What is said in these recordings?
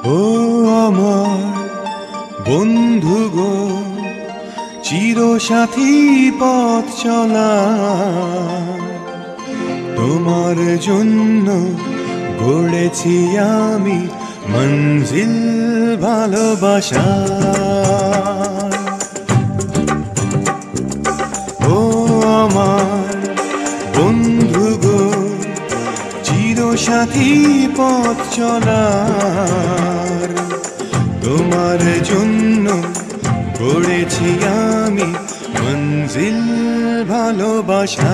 ও আমার বন্ধু গো, চিরসাথী পথ চলা, তোমার জন্য গড়েছি আমি মঞ্জিল ভালোবাসা। ও আমার বন্ধু গো, চিরসাথী পথ চলার, তোমার জন্য গড়েছি আমি মঞ্জিল ভালোবাসা।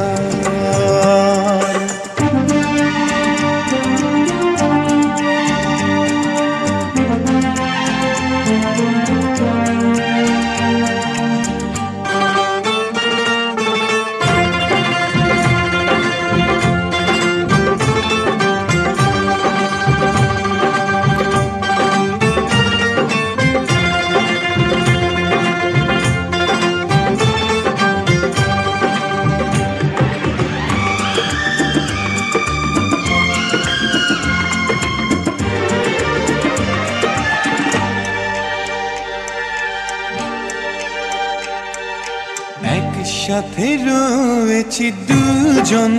একসাথে রয়েছি দুজন,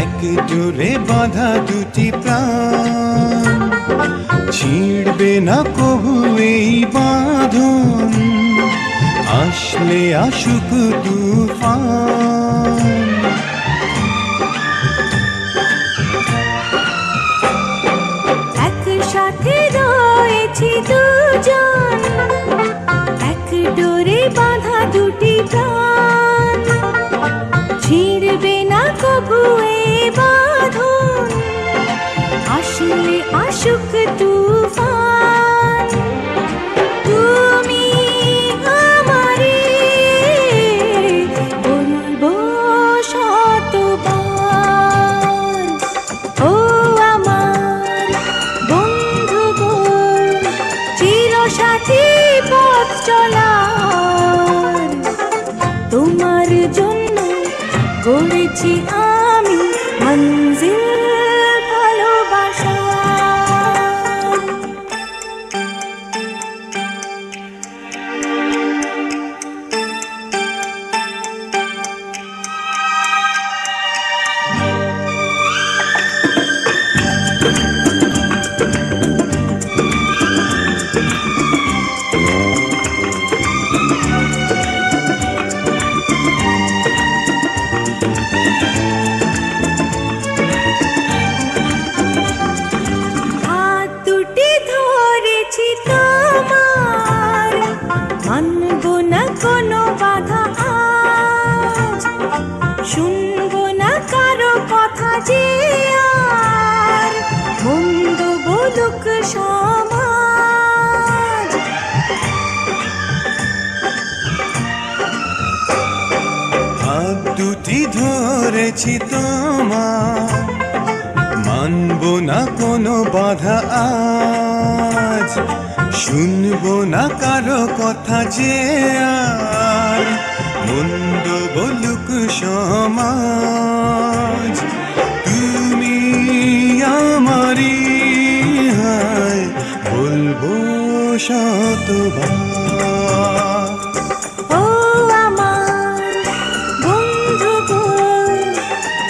এক জোরে বাঁধা দুটি প্রাণ, ছিঁড়বে না কবু এই বাঁধন, আসলে আসুক তুফান। একসাথে রয়েছি দুজন, এক ডোরে বাঁধা দুটি প্রাণ, ছিঁড়বে না কবু এই বাঁধন, আসলে আসুক তুফান। তুমি আমারে বলবো শতবার, ও আমার বন্ধু গো, চিরসাথী পথ চলার, তোমার জন্য গড়েছি আমি মঞ্জিল ভালোবাসা। হাত দুটি ধরেছি তোমার, মানব না কোনো বাধা আজ, শুনবো না কারো কথা যে আর, মন্দ বলুক সমাজ। হাত দুটি ধরেছি তোমার, মানব না কোনো বাধা আজ, শুনবো না কারো কথা যে আর, মন্দ বলুক সমাজ। তুমি আমারি হায় বলবো শতবার, ও আমার বন্ধু গো,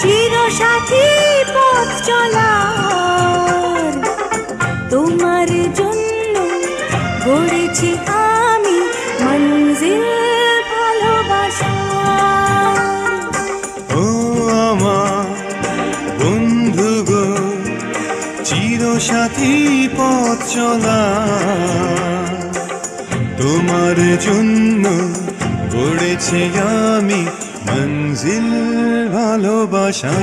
চিরসাথী পথ চলার, তোমার জন্য গড়েছি আমি মঞ্জিল ভালোবাসা। ও আমার বন্ধু গো, চিরসাথী পথ চলা, তোমার জন্য গড়েছি আমি মঞ্জিল ভালোবাসা।